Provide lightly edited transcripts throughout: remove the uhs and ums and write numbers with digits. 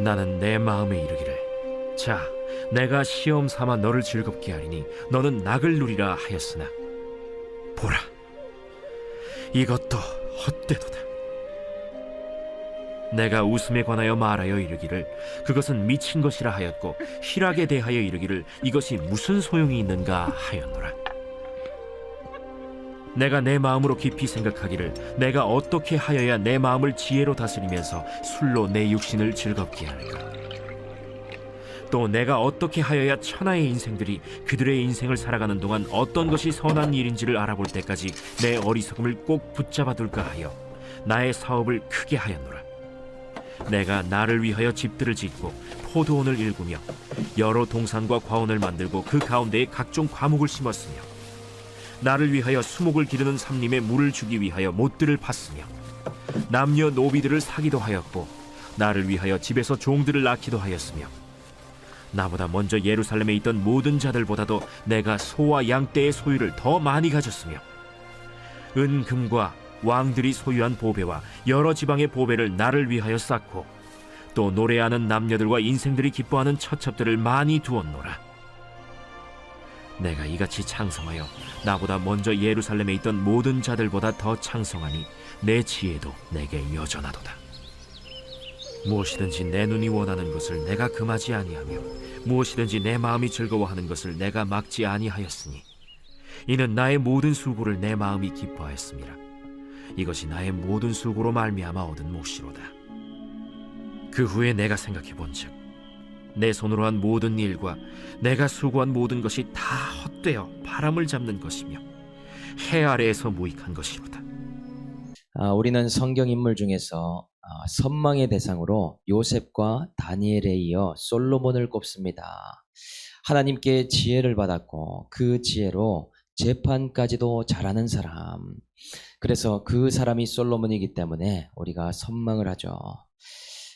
나는 내 마음에 이르기를, 자, 내가 시험 삼아 너를 즐겁게 하리니 너는 낙을 누리라 하였으나 보라, 이것도 헛되도다. 내가 웃음에 관하여 말하여 이르기를 그것은 미친 것이라 하였고, 희락에 대하여 이르기를 이것이 무슨 소용이 있는가 하였노라. 내가 내 마음으로 깊이 생각하기를 내가 어떻게 하여야 내 마음을 지혜로 다스리면서 술로 내 육신을 즐겁게 할까? 또 내가 어떻게 하여야 천하의 인생들이 그들의 인생을 살아가는 동안 어떤 것이 선한 일인지를 알아볼 때까지 내 어리석음을 꼭 붙잡아 둘까 하여 나의 사업을 크게 하였노라. 내가 나를 위하여 집들을 짓고 포도원을 일구며 여러 동산과 과원을 만들고 그 가운데에 각종 과목을 심었으며, 나를 위하여 수목을 기르는 삼림에 물을 주기 위하여 못들을 팠으며, 남녀 노비들을 사기도 하였고 나를 위하여 집에서 종들을 낳기도 하였으며, 나보다 먼저 예루살렘에 있던 모든 자들보다도 내가 소와 양떼의 소유를 더 많이 가졌으며, 은금과 왕들이 소유한 보배와 여러 지방의 보배를 나를 위하여 쌓고, 또 노래하는 남녀들과 인생들이 기뻐하는 처첩들을 많이 두었노라. 내가 이같이 창성하여 나보다 먼저 예루살렘에 있던 모든 자들보다 더 창성하니 내 지혜도 내게 여전하도다. 무엇이든지 내 눈이 원하는 것을 내가 금하지 아니하며 무엇이든지 내 마음이 즐거워하는 것을 내가 막지 아니하였으니, 이는 나의 모든 수고를 내 마음이 기뻐하였음이라. 이것이 나의 모든 수고로 말미암아 얻은 몫이로다. 그 후에 내가 생각해 본즉, 내 손으로 한 모든 일과 내가 수고한 모든 것이 다 헛되어 바람을 잡는 것이며 해 아래에서 무익한 것이로다. 우리는 성경 인물 중에서 선망의 대상으로 요셉과 다니엘에 이어 솔로몬을 꼽습니다. 하나님께 지혜를 받았고 그 지혜로 재판까지도 잘하는 사람, 그래서 그 사람이 솔로몬이기 때문에 우리가 선망을 하죠.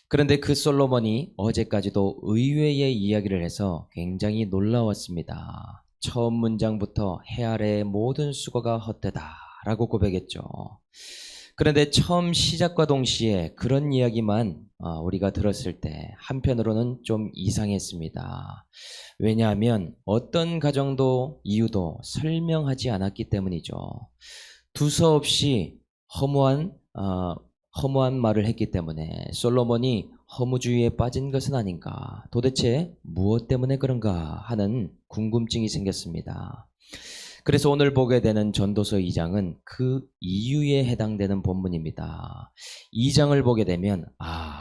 그런데 그 솔로몬이 어제까지도 의외의 이야기를 해서 굉장히 놀라웠습니다. 처음 문장부터 해 아래의 모든 수고가 헛되다 라고 고백했죠. 그런데 처음 시작과 동시에 그런 이야기만 우리가 들었을 때 한편으로는 좀 이상했습니다. 왜냐하면 어떤 가정도 이유도 설명하지 않았기 때문이죠. 두서없이 허무한 말을 했기 때문에 솔로몬이 허무주의에 빠진 것은 아닌가, 도대체 무엇 때문에 그런가 하는 궁금증이 생겼습니다. 그래서 오늘 보게 되는 전도서 2장은 그 이유에 해당되는 본문입니다. 2장을 보게 되면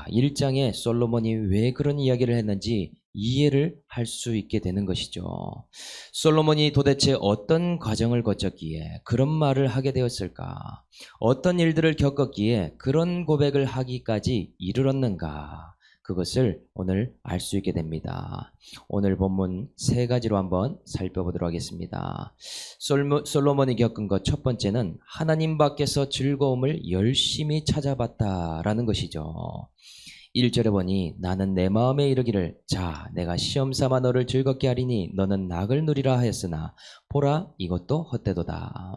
1장에 솔로몬이 왜 그런 이야기를 했는지 이해를 할 수 있게 되는 것이죠. 솔로몬이 도대체 어떤 과정을 거쳤기에 그런 말을 하게 되었을까? 어떤 일들을 겪었기에 그런 고백을 하기까지 이르렀는가? 그것을 오늘 알 수 있게 됩니다. 오늘 본문 세 가지로 한번 살펴보도록 하겠습니다. 솔로몬이 겪은 것 첫 번째는 하나님 밖에서 즐거움을 열심히 찾아봤다라는 것이죠. 1절에 보니 나는 내 마음에 이르기를, 자, 내가 시험 삼아 너를 즐겁게 하리니 너는 낙을 누리라 하였으나 보라, 이것도 헛되도다.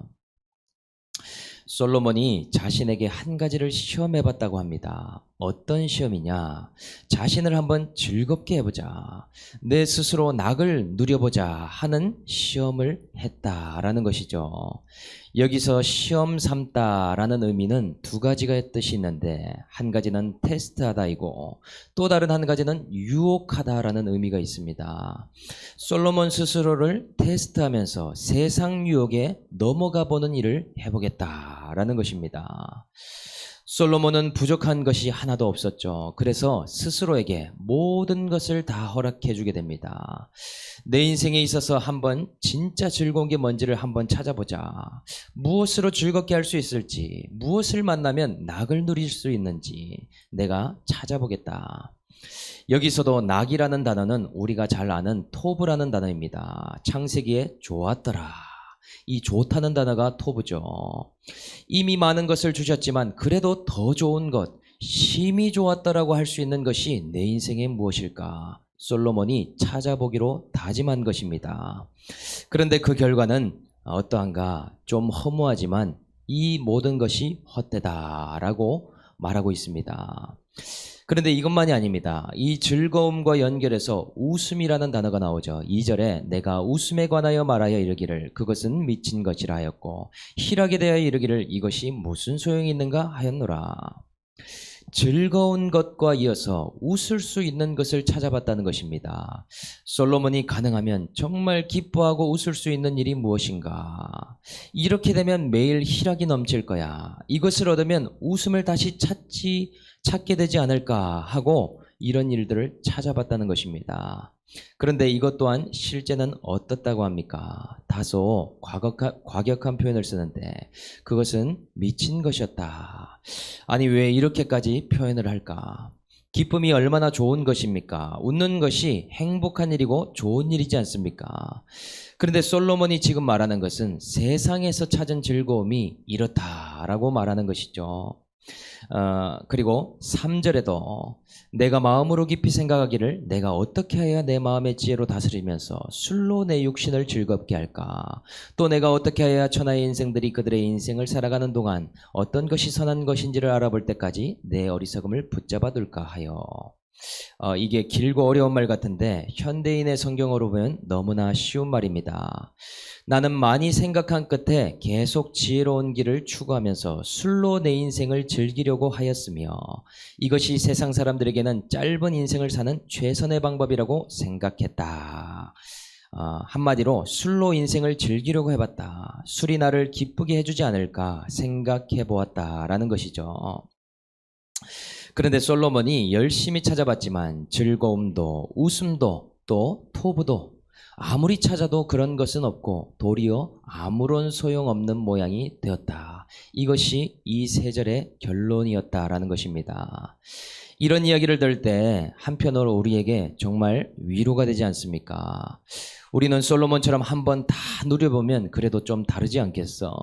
솔로몬이 자신에게 한 가지를 시험해봤다고 합니다. 어떤 시험이냐? 자신을 한번 즐겁게 해보자, 내 스스로 낙을 누려보자 하는 시험을 했다라는 것이죠. 여기서 시험 삼다라는 의미는 두 가지가 뜻이 있는데, 한 가지는 테스트하다이고 또 다른 한 가지는 유혹하다라는 의미가 있습니다. 솔로몬 스스로를 테스트하면서 세상 유혹에 넘어가 보는 일을 해보겠다라는 것입니다. 솔로몬은 부족한 것이 하나도 없었죠. 그래서 스스로에게 모든 것을 다 허락해 주게 됩니다. 내 인생에 있어서 한번 진짜 즐거운 게 뭔지를 한번 찾아보자. 무엇으로 즐겁게 할 수 있을지, 무엇을 만나면 낙을 누릴 수 있는지 내가 찾아보겠다. 여기서도 낙이라는 단어는 우리가 잘 아는 토브라는 단어입니다. 창세기에 좋았더라, 이 좋다는 단어가 토브죠. 이미 많은 것을 주셨지만 그래도 더 좋은 것, 심히 좋았다라고 할 수 있는 것이 내 인생에 무엇일까? 솔로몬이 찾아보기로 다짐한 것입니다. 그런데 그 결과는 어떠한가? 좀 허무하지만 이 모든 것이 헛되다라고 말하고 있습니다. 그런데 이것만이 아닙니다. 이 즐거움과 연결해서 웃음이라는 단어가 나오죠. 2절에 내가 웃음에 관하여 말하여 이르기를 그것은 미친 것이라 하였고 희락에 대하여 이르기를 이것이 무슨 소용이 있는가 하였노라. 즐거운 것과 이어서 웃을 수 있는 것을 찾아봤다는 것입니다. 솔로몬이 가능하면 정말 기뻐하고 웃을 수 있는 일이 무엇인가? 이렇게 되면 매일 희락이 넘칠 거야. 이것을 얻으면 웃음을 다시 찾게 되지 않을까 하고 이런 일들을 찾아봤다는 것입니다. 그런데 이것 또한 실제는 어떻다고 합니까? 다소 과격한 표현을 쓰는데 그것은 미친 것이었다. 아니 왜 이렇게까지 표현을 할까? 기쁨이 얼마나 좋은 것입니까? 웃는 것이 행복한 일이고 좋은 일이지 않습니까? 그런데 솔로몬이 지금 말하는 것은 세상에서 찾은 즐거움이 이렇다라고 말하는 것이죠. 그리고 3절에도 내가 마음으로 깊이 생각하기를 내가 어떻게 해야 내 마음의 지혜로 다스리면서 술로 내 육신을 즐겁게 할까? 또 내가 어떻게 해야 천하의 인생들이 그들의 인생을 살아가는 동안 어떤 것이 선한 것인지를 알아볼 때까지 내 어리석음을 붙잡아 둘까 하여. 이게 길고 어려운 말 같은데 현대인의 성경어로 보면 너무나 쉬운 말입니다. 나는 많이 생각한 끝에 계속 지혜로운 길을 추구하면서 술로 내 인생을 즐기려고 하였으며 이것이 세상 사람들에게는 짧은 인생을 사는 최선의 방법이라고 생각했다. 한마디로 술로 인생을 즐기려고 해봤다. 술이 나를 기쁘게 해주지 않을까 생각해 보았다라는 것이죠. 그런데 솔로몬이 열심히 찾아봤지만 즐거움도 웃음도 또 토부도 아무리 찾아도 그런 것은 없고 도리어 아무런 소용없는 모양이 되었다. 이것이 이 세 절의 결론이었다라는 것입니다. 이런 이야기를 들을 때 한편으로 우리에게 정말 위로가 되지 않습니까? 우리는 솔로몬처럼 한번 다 누려보면 그래도 좀 다르지 않겠어?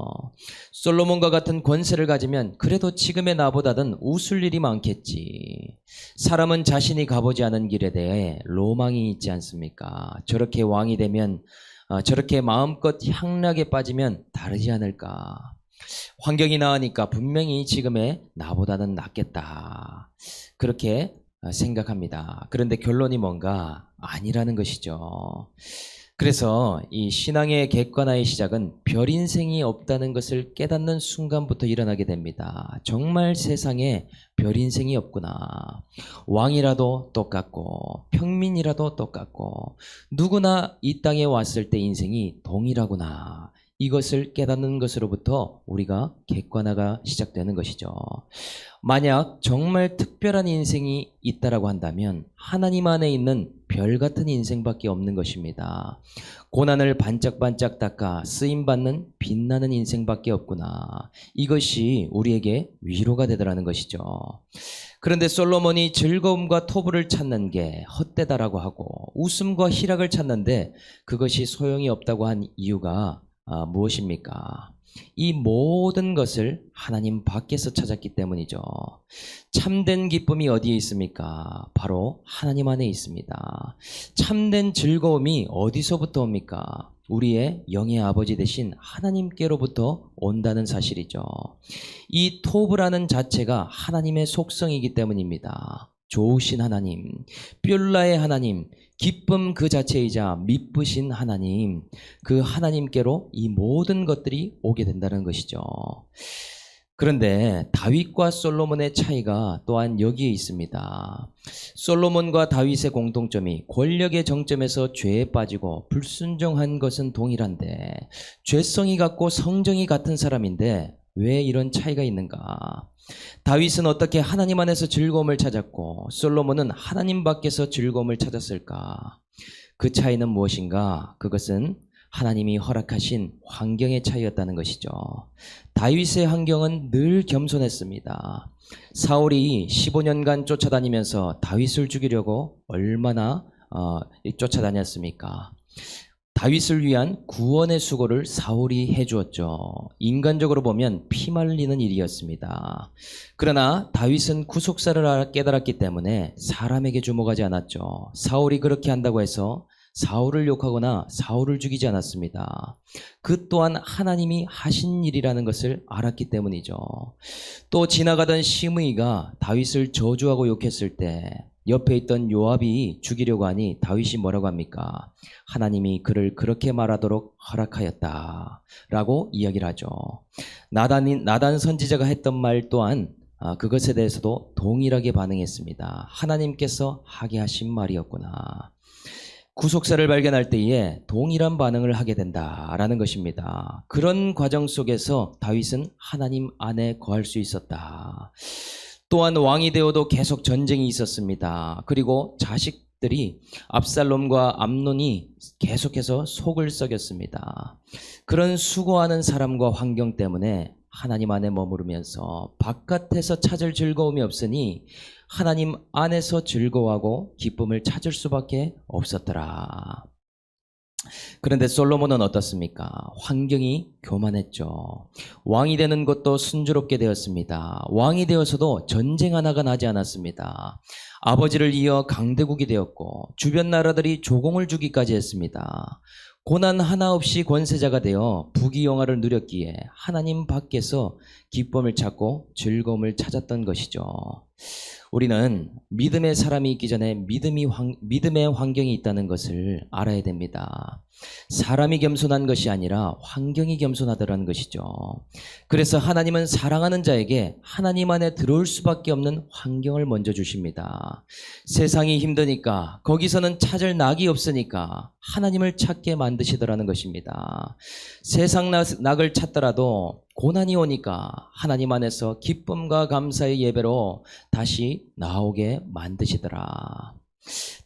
솔로몬과 같은 권세를 가지면 그래도 지금의 나보다는 웃을 일이 많겠지. 사람은 자신이 가보지 않은 길에 대해 로망이 있지 않습니까? 저렇게 왕이 되면 저렇게 마음껏 향락에 빠지면 다르지 않을까? 환경이 나으니까 분명히 지금의 나보다는 낫겠다. 그렇게 생각합니다. 그런데 결론이 뭔가 아니라는 것이죠. 그래서 이 신앙의 객관화의 시작은 별 인생이 없다는 것을 깨닫는 순간부터 일어나게 됩니다. 정말 세상에 별 인생이 없구나. 왕이라도 똑같고 평민이라도 똑같고 누구나 이 땅에 왔을 때 인생이 동일하구나. 이것을 깨닫는 것으로부터 우리가 객관화가 시작되는 것이죠. 만약 정말 특별한 인생이 있다라고 한다면 하나님 안에 있는 별 같은 인생밖에 없는 것입니다. 고난을 반짝반짝 닦아 쓰임받는 빛나는 인생밖에 없구나. 이것이 우리에게 위로가 되더라는 것이죠. 그런데 솔로몬이 즐거움과 토부를 찾는 게 헛되다라고 하고 웃음과 희락을 찾는데 그것이 소용이 없다고 한 이유가 무엇입니까? 이 모든 것을 하나님 밖에서 찾았기 때문이죠. 참된 기쁨이 어디에 있습니까? 바로 하나님 안에 있습니다. 참된 즐거움이 어디서부터 옵니까? 우리의 영의 아버지 되신 하나님께로부터 온다는 사실이죠. 이 토브라는 자체가 하나님의 속성이기 때문입니다. 좋으신 하나님, 뷸라의 하나님, 기쁨 그 자체이자 미쁘신 하나님, 그 하나님께로 이 모든 것들이 오게 된다는 것이죠. 그런데 다윗과 솔로몬의 차이가 또한 여기에 있습니다. 솔로몬과 다윗의 공통점이 권력의 정점에서 죄에 빠지고 불순종한 것은 동일한데 죄성이 같고 성정이 같은 사람인데 왜 이런 차이가 있는가? 다윗은 어떻게 하나님 안에서 즐거움을 찾았고 솔로몬은 하나님 밖에서 즐거움을 찾았을까? 그 차이는 무엇인가? 그것은 하나님이 허락하신 환경의 차이였다는 것이죠. 다윗의 환경은 늘 겸손했습니다. 사울이 15년간 쫓아다니면서 다윗을 죽이려고 얼마나 쫓아다녔습니까? 다윗을 위한 구원의 수고를 사울이 해주었죠. 인간적으로 보면 피말리는 일이었습니다. 그러나 다윗은 구속사를 깨달았기 때문에 사람에게 주목하지 않았죠. 사울이 그렇게 한다고 해서 사울을 욕하거나 사울을 죽이지 않았습니다. 그 또한 하나님이 하신 일이라는 것을 알았기 때문이죠. 또 지나가던 시므이가 다윗을 저주하고 욕했을 때 옆에 있던 요압이 죽이려고 하니 다윗이 뭐라고 합니까? 하나님이 그를 그렇게 말하도록 허락하였다 라고 이야기를 하죠. 나단 선지자가 했던 말 또한 그것에 대해서도 동일하게 반응했습니다. 하나님께서 하게 하신 말이었구나. 구속사를 발견할 때에 동일한 반응을 하게 된다라는 것입니다. 그런 과정 속에서 다윗은 하나님 안에 거할 수 있었다. 또한 왕이 되어도 계속 전쟁이 있었습니다. 그리고 자식들이 압살롬과 암논이 계속해서 속을 썩였습니다. 그런 수고하는 사람과 환경 때문에 하나님 안에 머무르면서 바깥에서 찾을 즐거움이 없으니 하나님 안에서 즐거워하고 기쁨을 찾을 수밖에 없었더라. 그런데 솔로몬은 어떻습니까? 환경이 교만했죠. 왕이 되는 것도 순조롭게 되었습니다. 왕이 되어서도 전쟁 하나가 나지 않았습니다. 아버지를 이어 강대국이 되었고 주변 나라들이 조공을 주기까지 했습니다. 고난 하나 없이 권세자가 되어 부귀영화를 누렸기에 하나님 밖에서 기쁨을 찾고 즐거움을 찾았던 것이죠. 우리는 믿음의 사람이 있기 전에 믿음의 환경이 있다는 것을 알아야 됩니다. 사람이 겸손한 것이 아니라 환경이 겸손하더라는 것이죠. 그래서 하나님은 사랑하는 자에게 하나님 안에 들어올 수밖에 없는 환경을 먼저 주십니다. 세상이 힘드니까 거기서는 찾을 낙이 없으니까 하나님을 찾게 만드시더라는 것입니다. 세상 낙을 찾더라도 고난이 오니까 하나님 안에서 기쁨과 감사의 예배로 다시 나오게 만드시더라.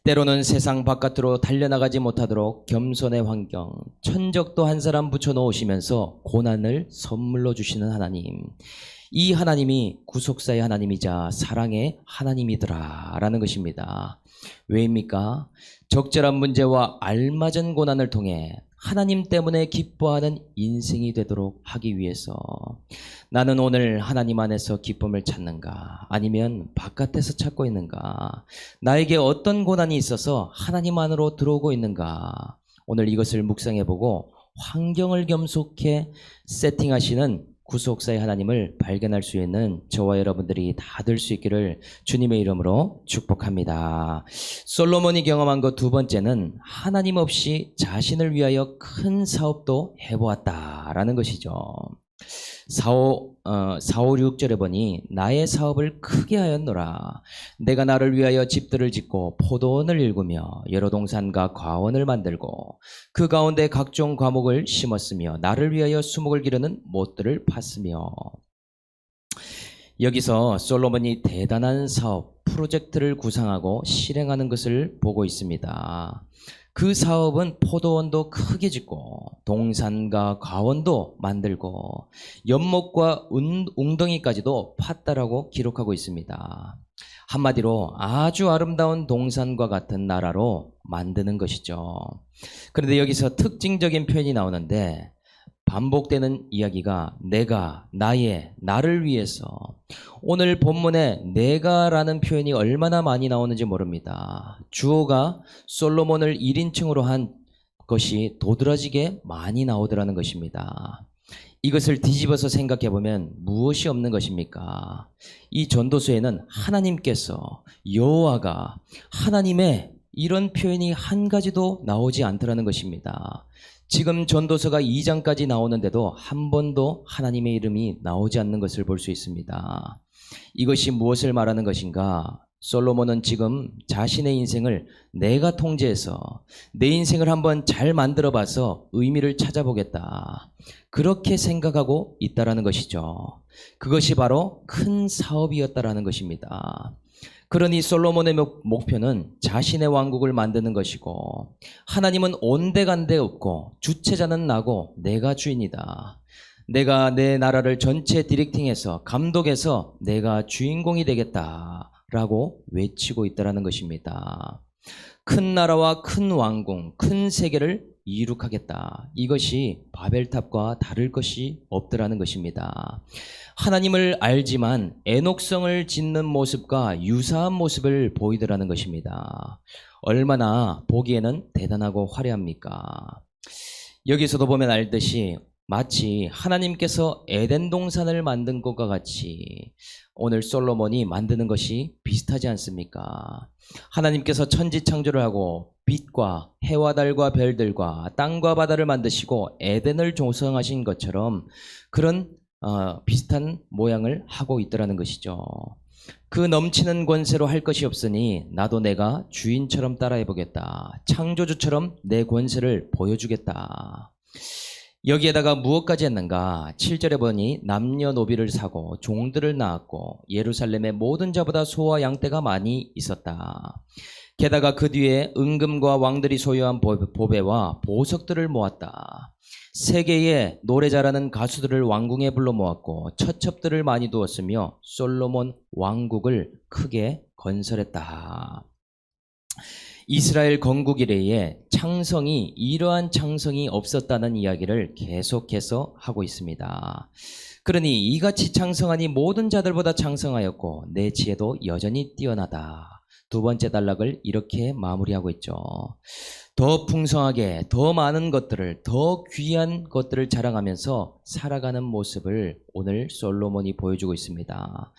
때로는 세상 바깥으로 달려나가지 못하도록 겸손의 환경, 천적도 한 사람 붙여놓으시면서 고난을 선물로 주시는 하나님. 이 하나님이 구속사의 하나님이자 사랑의 하나님이더라 라는 것입니다. 왜입니까? 적절한 문제와 알맞은 고난을 통해 하나님 때문에 기뻐하는 인생이 되도록 하기 위해서 나는 오늘 하나님 안에서 기쁨을 찾는가? 아니면 바깥에서 찾고 있는가? 나에게 어떤 고난이 있어서 하나님 안으로 들어오고 있는가? 오늘 이것을 묵상해보고 환경을 겸손케 세팅하시는 구속사의 하나님을 발견할 수 있는 저와 여러분들이 다 될 수 있기를 주님의 이름으로 축복합니다. 솔로몬이 경험한 것 두 번째는 하나님 없이 자신을 위하여 큰 사업도 해보았다라는 것이죠. 4-5-6절에 보니 나의 사업을 크게 하였노라. 내가 나를 위하여 집들을 짓고 포도원을 일구며 여러 동산과 과원을 만들고 그 가운데 각종 과목을 심었으며 나를 위하여 수목을 기르는 못들을 팠으며. 여기서 솔로몬이 대단한 사업, 프로젝트를 구상하고 실행하는 것을 보고 있습니다. 그 사업은 포도원도 크게 짓고 동산과 과원도 만들고 연못과 웅덩이까지도 팠다라고 기록하고 있습니다. 한마디로 아주 아름다운 동산과 같은 나라로 만드는 것이죠. 그런데 여기서 특징적인 표현이 나오는데 반복되는 이야기가 내가, 나를 위해서. 오늘 본문에 내가라는 표현이 얼마나 많이 나오는지 모릅니다. 주어가 솔로몬을 1인칭으로 한 것이 도드라지게 많이 나오더라는 것입니다. 이것을 뒤집어서 생각해 보면 무엇이 없는 것입니까? 이 전도서에는 하나님께서, 여호와가, 하나님의 이런 표현이 한 가지도 나오지 않더라는 것입니다. 지금 전도서가 2장까지 나오는데도 한 번도 하나님의 이름이 나오지 않는 것을 볼 수 있습니다. 이것이 무엇을 말하는 것인가? 솔로몬은 지금 자신의 인생을 내가 통제해서 내 인생을 한번 잘 만들어 봐서 의미를 찾아보겠다. 그렇게 생각하고 있다라는 것이죠. 그것이 바로 큰 사업이었다라는 것입니다. 그러니 솔로몬의 목표는 자신의 왕국을 만드는 것이고 하나님은 온데간데 없고 주체자는 나고 내가 주인이다. 내가 내 나라를 전체 디렉팅해서 감독해서 내가 주인공이 되겠다라고 외치고 있다라는 것입니다. 큰 나라와 큰 왕궁, 큰 세계를 이룩하겠다. 이것이 바벨탑과 다를 것이 없더라는 것입니다. 하나님을 알지만 애녹성을 짓는 모습과 유사한 모습을 보이더라는 것입니다. 얼마나 보기에는 대단하고 화려합니까? 여기서도 보면 알듯이 마치 하나님께서 에덴 동산을 만든 것과 같이 오늘 솔로몬이 만드는 것이 비슷하지 않습니까? 하나님께서 천지 창조를 하고 빛과 해와 달과 별들과 땅과 바다를 만드시고 에덴을 조성하신 것처럼 그런 비슷한 모양을 하고 있더라는 것이죠. 그 넘치는 권세로 할 것이 없으니 나도 내가 주인처럼 따라해보겠다. 창조주처럼 내 권세를 보여주겠다. 여기에다가 무엇까지 했는가? 7절에 보니 남녀노비를 사고 종들을 낳았고 예루살렘의 모든 자보다 소와 양떼가 많이 있었다. 게다가 그 뒤에 은금과 왕들이 소유한 보배와 보석들을 모았다. 세계에 노래 잘하는 가수들을 왕궁에 불러 모았고 처첩들을 많이 두었으며 솔로몬 왕국을 크게 건설했다. 이스라엘 건국 이래에 이러한 창성이 없었다는 이야기를 계속해서 하고 있습니다. 그러니 이같이 창성하니 모든 자들보다 창성하였고 내 지혜도 여전히 뛰어나다. 두 번째 단락을 이렇게 마무리하고 있죠. 더 풍성하게 더 많은 것들을 더 귀한 것들을 자랑하면서 살아가는 모습을 오늘 솔로몬이 보여주고 있습니다.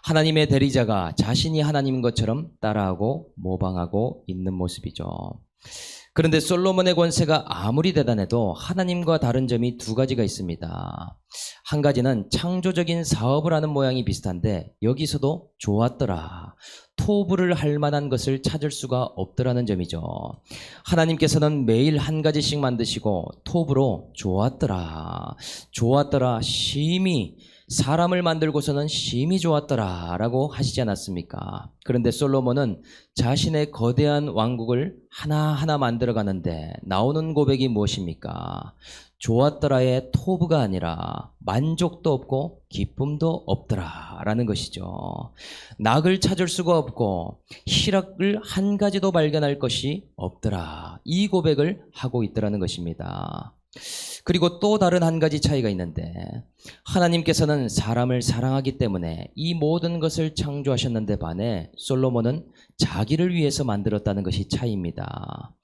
하나님의 대리자가 자신이 하나님인 것처럼 따라하고 모방하고 있는 모습이죠. 그런데 솔로몬의 권세가 아무리 대단해도 하나님과 다른 점이 두 가지가 있습니다. 한 가지는 창조적인 사업을 하는 모양이 비슷한데 여기서도 좋았더라. 토부를 할 만한 것을 찾을 수가 없더라는 점이죠. 하나님께서는 매일 한 가지씩 만드시고 토부로 좋았더라. 심히 사람을 만들고서는 심히 좋았더라 라고 하시지 않았습니까? 그런데 솔로몬은 자신의 거대한 왕국을 하나하나 만들어 가는데 나오는 고백이 무엇입니까? 좋았더라의 토부가 아니라 만족도 없고 기쁨도 없더라 라는 것이죠. 낙을 찾을 수가 없고 희락을 한 가지도 발견할 것이 없더라. 이 고백을 하고 있더라는 것입니다. 그리고 또 다른 한 가지 차이가 있는데 하나님께서는 사람을 사랑하기 때문에 이 모든 것을 창조하셨는데 반해 솔로몬은 자기를 위해서 만들었다는 것이 차이입니다.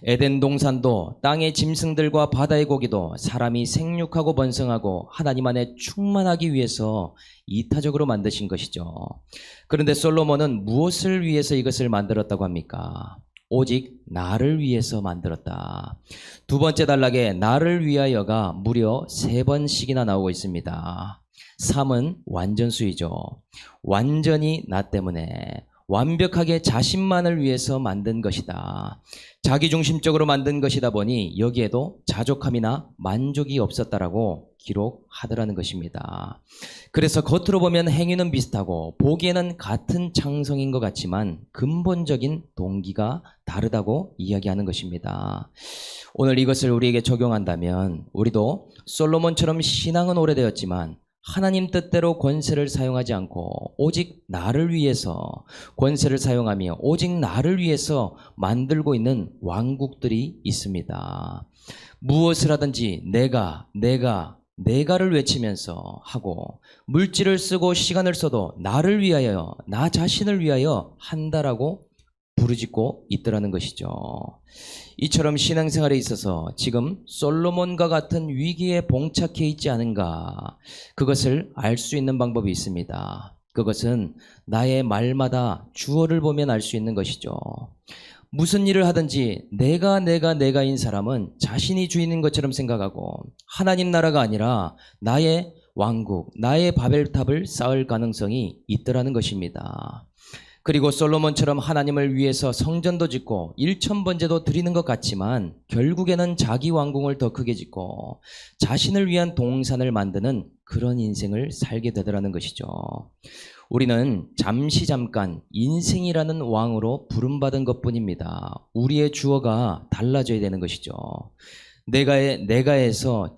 에덴 동산도 땅의 짐승들과 바다의 고기도 사람이 생육하고 번성하고 하나님 안에 충만하기 위해서 이타적으로 만드신 것이죠. 그런데 솔로몬은 무엇을 위해서 이것을 만들었다고 합니까? 오직 나를 위해서 만들었다. 두 번째 단락에 나를 위하여가 무려 3번씩이나 나오고 있습니다. 3은 완전수이죠. 완전히 나 때문에 완벽하게 자신만을 위해서 만든 것이다. 자기중심적으로 만든 것이다 보니 여기에도 자족함이나 만족이 없었다라고 기록하더라는 것입니다. 그래서 겉으로 보면 행위는 비슷하고 보기에는 같은 창성인 것 같지만 근본적인 동기가 다르다고 이야기하는 것입니다. 오늘 이것을 우리에게 적용한다면 우리도 솔로몬처럼 신앙은 오래되었지만 하나님 뜻대로 권세를 사용하지 않고 오직 나를 위해서 권세를 사용하며 오직 나를 위해서 만들고 있는 왕국들이 있습니다. 무엇을 하든지 내가를 외치면서 하고 물질을 쓰고 시간을 써도 나를 위하여 나 자신을 위하여 한다라고 부르짖고 있더라는 것이죠. 이처럼 신앙생활에 있어서 지금 솔로몬과 같은 위기에 봉착해 있지 않은가, 그것을 알 수 있는 방법이 있습니다. 그것은 나의 말마다 주어를 보면 알 수 있는 것이죠. 무슨 일을 하든지 내가인 사람은 자신이 주인인 것처럼 생각하고 하나님 나라가 아니라 나의 왕국, 나의 바벨탑을 쌓을 가능성이 있더라는 것입니다. 그리고 솔로몬처럼 하나님을 위해서 성전도 짓고 일천번제도 드리는 것 같지만 결국에는 자기 왕궁을 더 크게 짓고 자신을 위한 동산을 만드는 그런 인생을 살게 되더라는 것이죠. 우리는 잠깐 인생이라는 왕으로 부름받은 것뿐입니다. 우리의 주어가 달라져야 되는 것이죠. 내가에서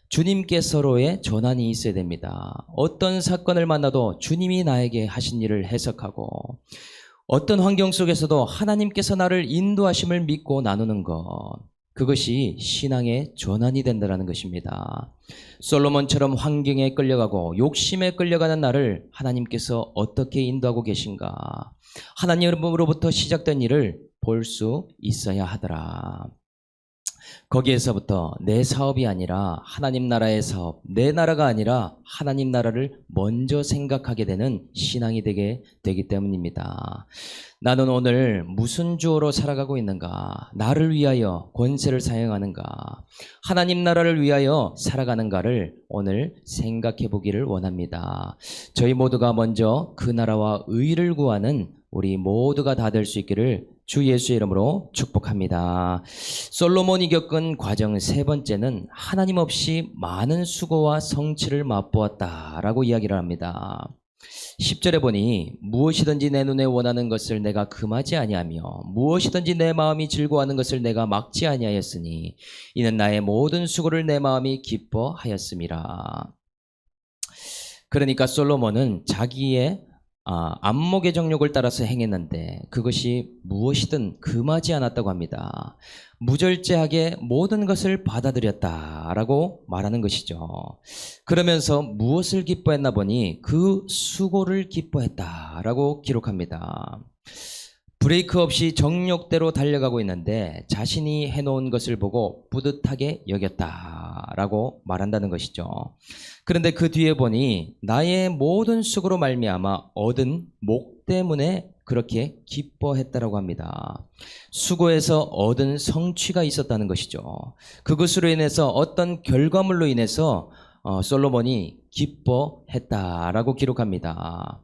주님께서로의 전환이 있어야 됩니다. 어떤 사건을 만나도 주님이 나에게 하신 일을 해석하고 어떤 환경 속에서도 하나님께서 나를 인도하심을 믿고 나누는 것, 그것이 신앙의 전환이 된다는 것입니다. 솔로몬처럼 환경에 끌려가고 욕심에 끌려가는 나를 하나님께서 어떻게 인도하고 계신가? 하나님으로부터 시작된 일을 볼 수 있어야 하더라. 거기에서부터 내 사업이 아니라 하나님 나라의 사업, 내 나라가 아니라 하나님 나라를 먼저 생각하게 되는 신앙이 되기 때문입니다. 나는 오늘 무슨 주어로 살아가고 있는가? 나를 위하여 권세를 사용하는가? 하나님 나라를 위하여 살아가는가를 오늘 생각해 보기를 원합니다. 저희 모두가 먼저 그 나라와 의를 구하는 우리 모두가 다 될 수 있기를 주 예수의 이름으로 축복합니다. 솔로몬이 겪은 과정 세 번째는 하나님 없이 많은 수고와 성취를 맛보았다라고 이야기를 합니다. 10절에 보니 무엇이든지 내 눈에 원하는 것을 내가 금하지 아니하며 무엇이든지 내 마음이 즐거워하는 것을 내가 막지 아니하였으니 이는 나의 모든 수고를 내 마음이 기뻐하였음이라. 그러니까 솔로몬은 자기의 안목의 정욕을 따라서 행했는데 그것이 무엇이든 금하지 않았다고 합니다. 무절제하게 모든 것을 받아들였다라고 말하는 것이죠. 그러면서 무엇을 기뻐했나 보니 그 수고를 기뻐했다라고 기록합니다. 브레이크 없이 정욕대로 달려가고 있는데 자신이 해놓은 것을 보고 뿌듯하게 여겼다라고 말한다는 것이죠. 그런데 그 뒤에 보니 나의 모든 수고로 말미암아 얻은 목 때문에 그렇게 기뻐했다라고 합니다. 수고에서 얻은 성취가 있었다는 것이죠. 그것으로 인해서 어떤 결과물로 인해서 솔로몬이 기뻐했다라고 기록합니다.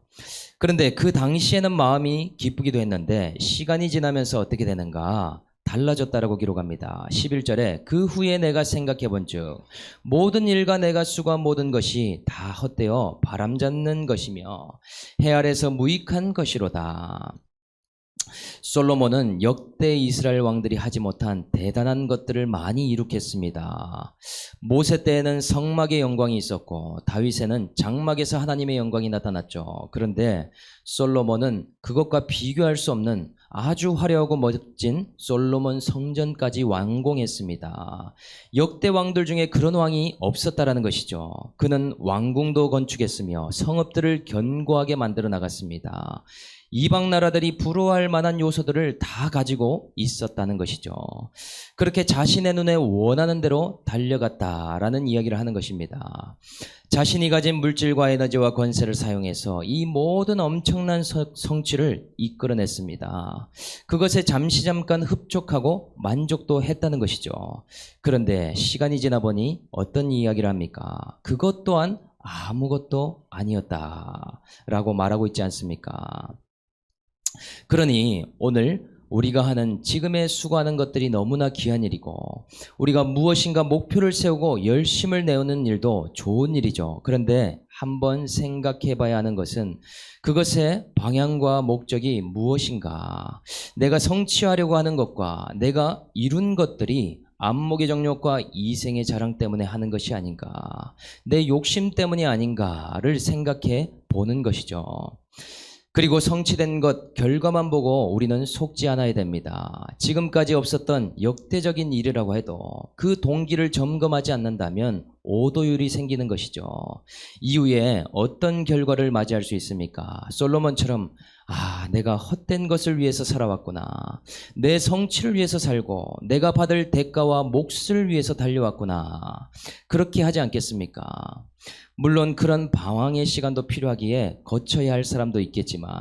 그런데 그 당시에는 마음이 기쁘기도 했는데 시간이 지나면서 어떻게 되는가? 달라졌다라고 기록합니다. 11절에 그 후에 내가 생각해 본즉 모든 일과 내가 수고한 모든 것이 다 헛되어 바람잡는 것이며 해 아래서 무익한 것이로다. 솔로몬은 역대 이스라엘 왕들이 하지 못한 대단한 것들을 많이 이룩했습니다. 모세 때에는 성막의 영광이 있었고 다윗에는 장막에서 하나님의 영광이 나타났죠. 그런데 솔로몬은 그것과 비교할 수 없는 아주 화려하고 멋진 솔로몬 성전까지 완공했습니다. 역대 왕들 중에 그런 왕이 없었다라는 것이죠. 그는 왕궁도 건축했으며 성읍들을 견고하게 만들어 나갔습니다. 이방 나라들이 부러워할 만한 요소들을 다 가지고 있었다는 것이죠. 그렇게 자신의 눈에 원하는 대로 달려갔다라는 이야기를 하는 것입니다. 자신이 가진 물질과 에너지와 권세를 사용해서 이 모든 엄청난 성취를 이끌어냈습니다. 그것에 잠깐 흡족하고 만족도 했다는 것이죠. 그런데 시간이 지나 보니 어떤 이야기를 합니까? 그것 또한 아무것도 아니었다라고 말하고 있지 않습니까? 그러니 오늘 우리가 하는 지금의 수고하는 것들이 너무나 귀한 일이고 우리가 무엇인가 목표를 세우고 열심을 내는 일도 좋은 일이죠. 그런데 한번 생각해 봐야 하는 것은 그것의 방향과 목적이 무엇인가? 내가 성취하려고 하는 것과 내가 이룬 것들이 안목의 정욕과 이생의 자랑 때문에 하는 것이 아닌가? 내 욕심 때문이 아닌가를 생각해 보는 것이죠. 그리고 성취된 것 결과만 보고 우리는 속지 않아야 됩니다. 지금까지 없었던 역대적인 일이라고 해도 그 동기를 점검하지 않는다면 오도율이 생기는 것이죠. 이후에 어떤 결과를 맞이할 수 있습니까? 솔로몬처럼 내가 헛된 것을 위해서 살아왔구나. 내 성취를 위해서 살고 내가 받을 대가와 몫을 위해서 달려왔구나. 그렇게 하지 않겠습니까? 물론 그런 방황의 시간도 필요하기에 거쳐야 할 사람도 있겠지만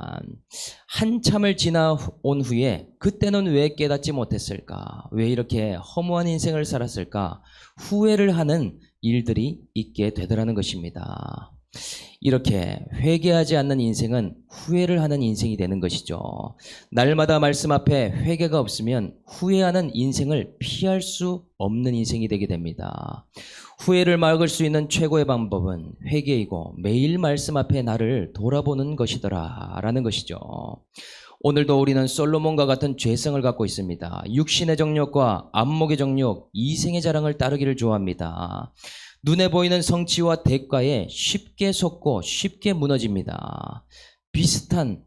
한참을 지나온 후에 그때는 왜 깨닫지 못했을까? 왜 이렇게 허무한 인생을 살았을까? 후회를 하는 일들이 있게 되더라는 것입니다. 이렇게 회개하지 않는 인생은 후회를 하는 인생이 되는 것이죠. 날마다 말씀 앞에 회개가 없으면 후회하는 인생을 피할 수 없는 인생이 되게 됩니다. 후회를 막을 수 있는 최고의 방법은 회개이고 매일 말씀 앞에 나를 돌아보는 것이더라 라는 것이죠. 오늘도 우리는 솔로몬과 같은 죄성을 갖고 있습니다. 육신의 정욕과 안목의 정욕, 이생의 자랑을 따르기를 좋아합니다. 눈에 보이는 성취와 대가에 쉽게 속고 쉽게 무너집니다.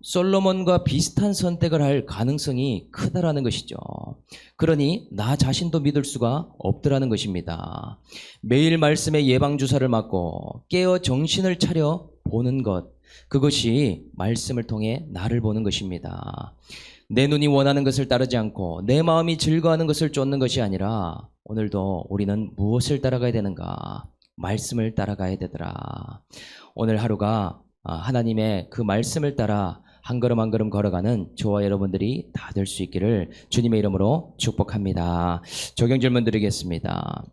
솔로몬과 비슷한 선택을 할 가능성이 크다라는 것이죠. 그러니 나 자신도 믿을 수가 없더라는 것입니다. 매일 말씀의 예방주사를 맞고 깨어 정신을 차려 보는 것, 그것이 말씀을 통해 나를 보는 것입니다. 내 눈이 원하는 것을 따르지 않고 내 마음이 즐거워하는 것을 쫓는 것이 아니라 오늘도 우리는 무엇을 따라가야 되는가? 말씀을 따라가야 되더라. 오늘 하루가 하나님의 그 말씀을 따라 한 걸음 한 걸음 걸어가는 저와 여러분들이 다 될 수 있기를 주님의 이름으로 축복합니다. 적용 질문 드리겠습니다.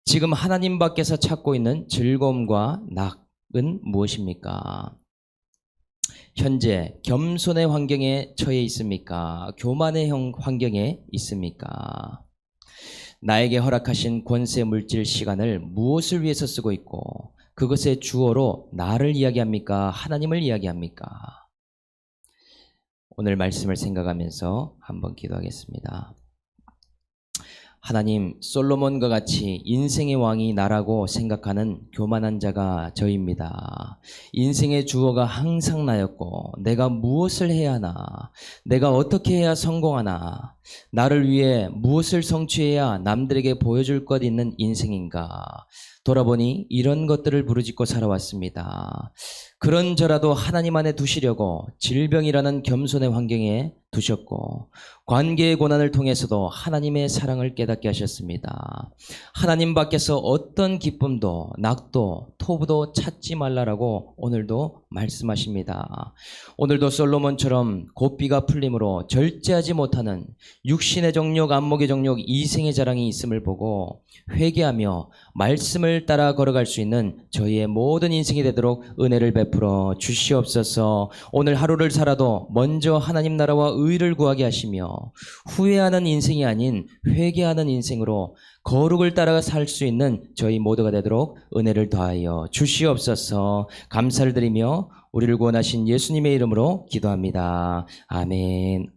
지금 하나님 밖에서 찾고 있는 즐거움과 낙은 무엇입니까? 현재 겸손의 환경에 처해 있습니까? 교만의 환경에 있습니까? 나에게 허락하신 권세 물질 시간을 무엇을 위해서 쓰고 있고 그것의 주어로 나를 이야기합니까? 하나님을 이야기합니까? 오늘 말씀을 생각하면서 한번 기도하겠습니다. 하나님, 솔로몬과 같이 인생의 왕이 나라고 생각하는 교만한 자가 저입니다. 인생의 주어가 항상 나였고 내가 무엇을 해야 하나, 내가 어떻게 해야 성공하나, 나를 위해 무엇을 성취해야 남들에게 보여줄 것 있는 인생인가, 돌아보니 이런 것들을 부르짖고 살아왔습니다. 그런 저라도 하나님 안에 두시려고 질병이라는 겸손의 환경에 두셨고 관계의 고난을 통해서도 하나님의 사랑을 깨닫게 하셨습니다. 하나님 밖에서 어떤 기쁨도 낙도 토부도 찾지 말라라고 오늘도 말씀하십니다. 오늘도 솔로몬처럼 고삐가 풀림으로 절제하지 못하는 육신의 정욕, 안목의 정욕, 이생의 자랑이 있음을 보고 회개하며 말씀을 따라 걸어갈 수 있는 저희의 모든 인생이 되도록 은혜를 베풀어 주시옵소서. 오늘 하루를 살아도 먼저 하나님 나라와 의를 구하게 하시며 후회하는 인생이 아닌 회개하는 인생으로 거룩을 따라 살 수 있는 저희 모두가 되도록 은혜를 더하여 주시옵소서. 감사를 드리며 우리를 구원하신 예수님의 이름으로 기도합니다. 아멘.